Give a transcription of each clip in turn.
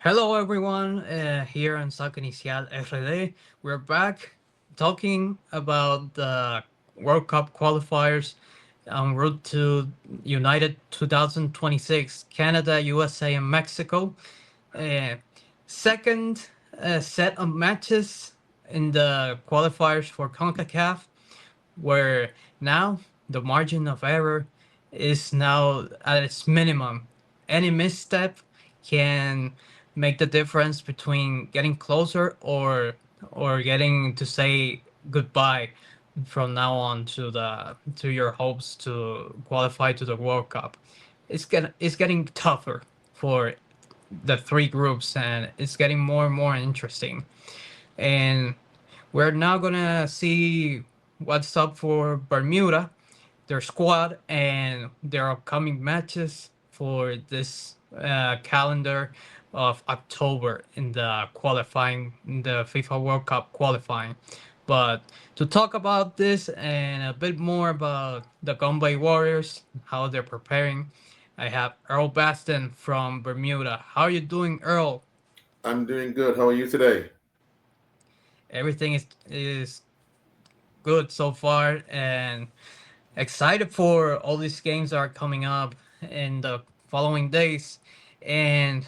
Hello everyone, here on Sac Inicial RD. We're back talking about the World Cup qualifiers en route to United 2026, Canada, USA, and Mexico. Uh, Second set of matches in the qualifiers for Concacaf, where now the margin of error is now at its minimum. Any misstep can make the difference between getting closer or getting to say goodbye from now on to the to your hopes to qualify to the World Cup. It's getting tougher for the three groups, and it's getting more and more interesting. And we're now gonna see what's up for Bermuda, their squad, and their upcoming matches for this calendar of October in the qualifying, in the FIFA World Cup qualifying. But to talk about this and a bit more about the Gumbay Warriors, how they're preparing, I have Earl Baston from Bermuda. How are you doing, Earl? I'm doing good. How are you today? Everything is good so far, and excited for all these games that are coming up in the following days. And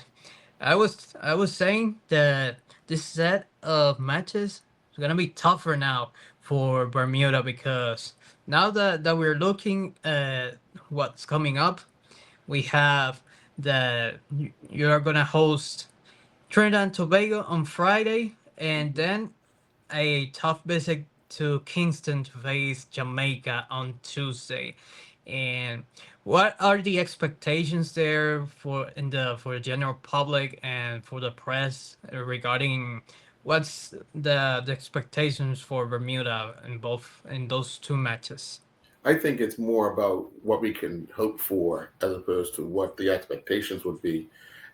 I was saying that this set of matches is gonna be tougher now for Bermuda, because now that we're looking at what's coming up, we have that you're gonna host Trinidad and Tobago on Friday, and then a tough visit to Kingston to face Jamaica on Tuesday. And what are the expectations there for the general public and for the press regarding what's the expectations for Bermuda in those two matches? I think it's more about what we can hope for as opposed to what the expectations would be.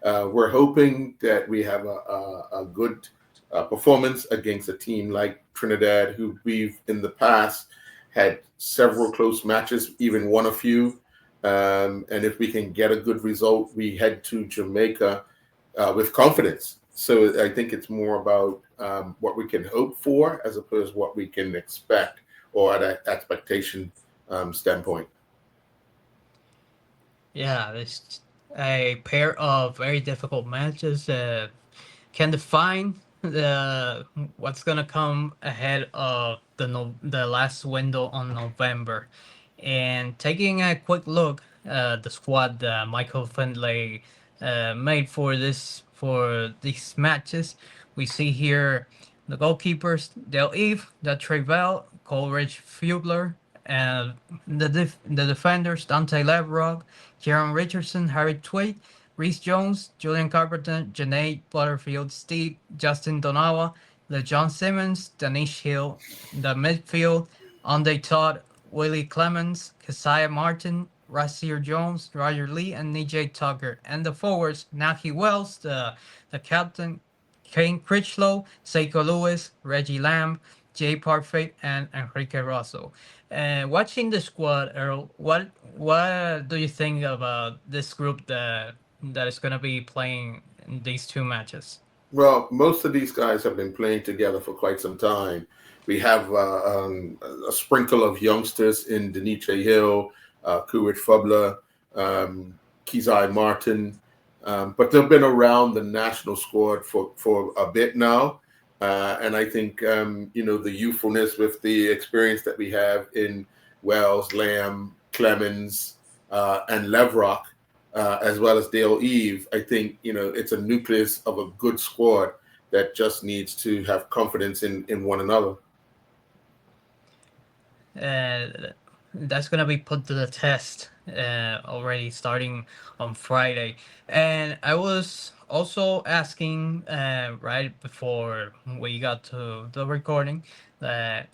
We're hoping that we have a good performance against a team like Trinidad, who we've in the past had several close matches, even won a few. And if we can get a good result, we head to Jamaica with confidence. So I think it's more about what we can hope for as opposed to what we can expect or at an expectation standpoint. Yeah, it's a pair of very difficult matches that can define the what's gonna come ahead of the last window on November. And taking a quick look at the squad that Michael Findlay made for these matches, we see here the goalkeepers Del Eve, the Trevel, Coleridge, Fubler, and the defenders Dante Leverog, Kieran Richardson, Harry Tweed, Reese Jones, Julian Carpenter, Janae Butterfield, Steve, Justin Donawa, LeJohn Simmons, Danish Hill, the midfield, Ande Todd, Willie Clemens, Keziah Martin, Rasir Jones, Roger Lee, and Nijay Tucker. And the forwards, Nahi Wells, the captain, Kane Critchlow, Seiko Lewis, Reggie Lamb, Jay Parfait, and Enrique Rosso. And watching the squad, Earl, what do you think about this group that is gonna be playing in these two matches? Well, most of these guys have been playing together for quite some time. We have a sprinkle of youngsters in Deniche Hill, Kuwait Fubler, Kizai Martin, but they've been around the national squad for a bit now. And I think, the youthfulness with the experience that we have in Wells, Lamb, Clemens, and Levrock, as well as Dale Eve, I think, it's a nucleus of a good squad that just needs to have confidence in one another. uh, that's gonna be put to the test already starting on Friday. And I was also asking right before we got to the recording that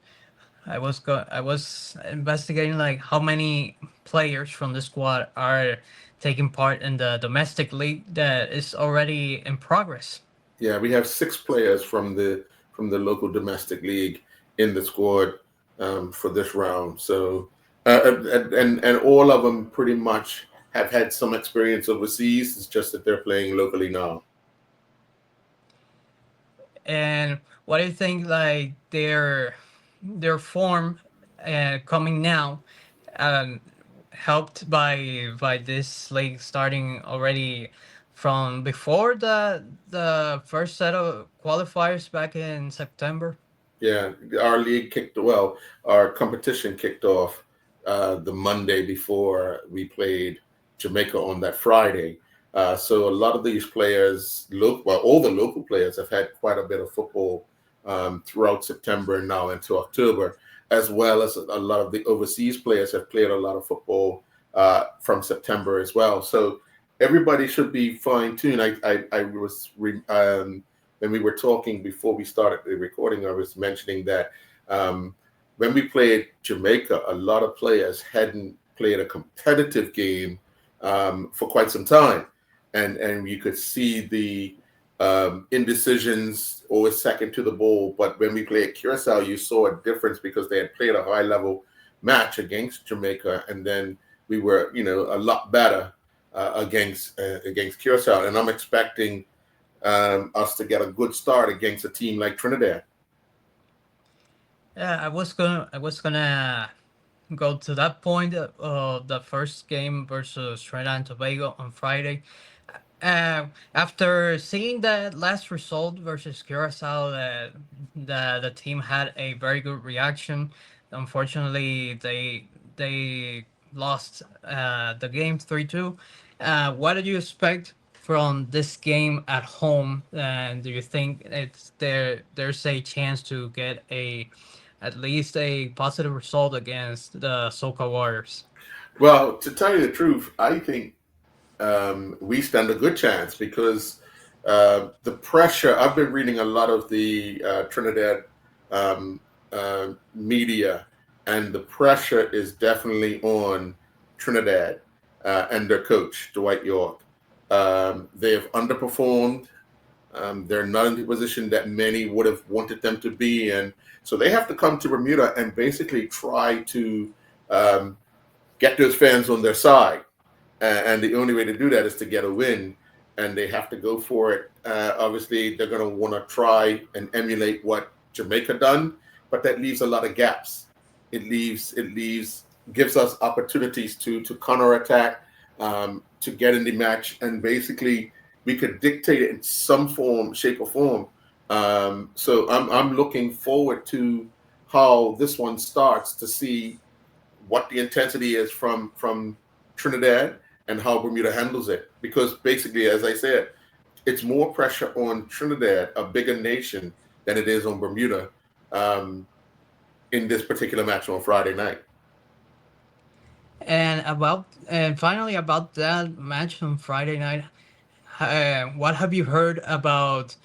I was investigating like how many players from the squad are taking part in the domestic league that is already in progress. Yeah, we have six players from the local domestic league in the squad for this round. So, and all of them pretty much have had some experience overseas. It's just that they're playing locally now. And what do you think, like their form coming now, um, helped by this league starting already from before the first set of qualifiers back in September? Yeah, our league our competition kicked off the Monday before we played Jamaica on that Friday. So a lot of these players, all the local players have had quite a bit of football throughout September and now into October, as well as a lot of the overseas players have played a lot of football from September as well. So everybody should be fine tuned. When we were talking before we started the recording, I was mentioning that um, when we played Jamaica, a lot of players hadn't played a competitive game for quite some time, and you could see the indecisions, always second to the ball. But when we played Curacao, you saw a difference because they had played a high level match against Jamaica, and then we were, a lot better against Curacao, and I'm expecting us to get a good start against a team like Trinidad. Yeah, I was gonna go to that point of the first game versus Trinidad and Tobago on Friday. After seeing that last result versus Curacao, the team had a very good reaction. Unfortunately, they lost the game 3-2. What do you expect from this game at home? And do you think there's a chance to get a at least a positive result against the Soca Warriors? Well, to tell you the truth, I think we stand a good chance because the pressure. I've been reading a lot of the Trinidad um, media, and the pressure is definitely on Trinidad and their coach, Dwight York. They have underperformed. They're not in the position that many would have wanted them to be in. So they have to come to Bermuda and basically try to um, get those fans on their side, and the only way to do that is to get a win, and they have to go for it. Obviously, they're going to want to try and emulate what Jamaica done, but that leaves a lot of gaps. It leaves gives us opportunities to counterattack, to get in the match, and basically we could dictate it in some form, shape, or form. So I'm looking forward to how this one starts to see what the intensity is from Trinidad and how Bermuda handles it. Because basically, as I said, it's more pressure on Trinidad, a bigger nation, than it is on Bermuda um, in this particular match on Friday night. And finally about that match on Friday night, what have you heard about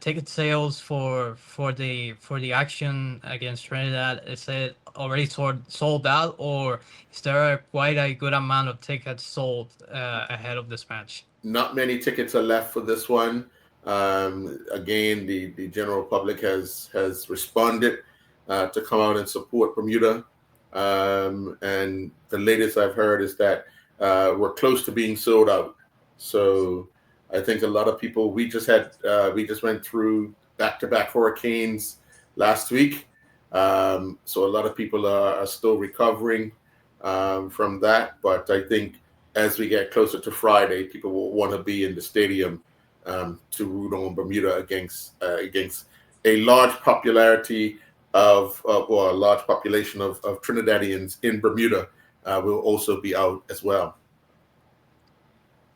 ticket sales for the action against Trinidad? Is it already sold out, or is there quite a good amount of tickets sold ahead of this match? Not many tickets are left for this one. Again, the general public has responded to come out and support Bermuda. And the latest I've heard is that we're close to being sold out. So I think a lot of people. We just went through back-to-back hurricanes last week. So a lot of people are still recovering from that. But I think as we get closer to Friday, people will want to be in the stadium to root on Bermuda against a large popularity or a large population of Trinidadians in Bermuda will also be out as well.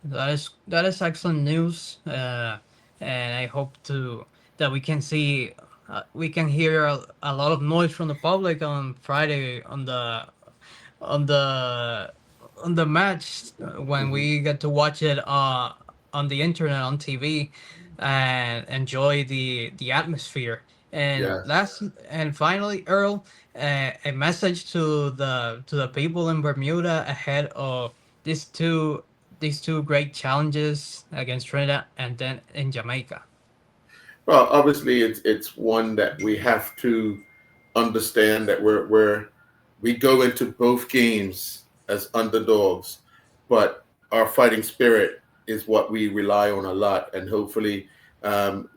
That is excellent news, and I hope to that we can hear a lot of noise from the public on Friday on the on the match when Hmm. we get to watch it on the internet on TV and enjoy the atmosphere. And Yes. last and finally, Earl, a message to the people in Bermuda ahead of these two these two great challenges against Trinidad and then in Jamaica. Well, obviously, it's one that we have to understand that we go into both games as underdogs, but our fighting spirit is what we rely on a lot, and hopefully,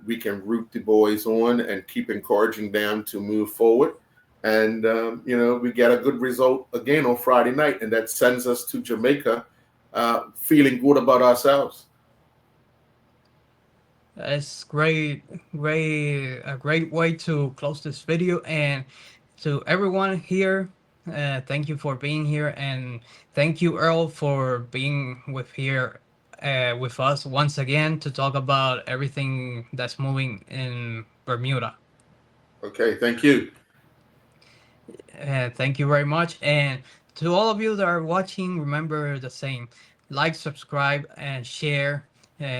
we can root the boys on and keep encouraging them to move forward. And, we get a good result again on Friday night, and that sends us to Jamaica feeling good about ourselves. It's a great way to close this video. And to everyone here, thank you for being here, and thank you, Earl, for being with us once again to talk about everything that's moving in Bermuda. Okay, thank you. Thank you very much. And to all of you that are watching, remember the same: like, subscribe, and share,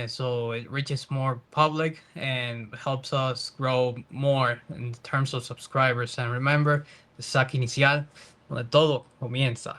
so it reaches more public and helps us grow more in terms of subscribers. And remember, the saque inicial, donde todo comienza.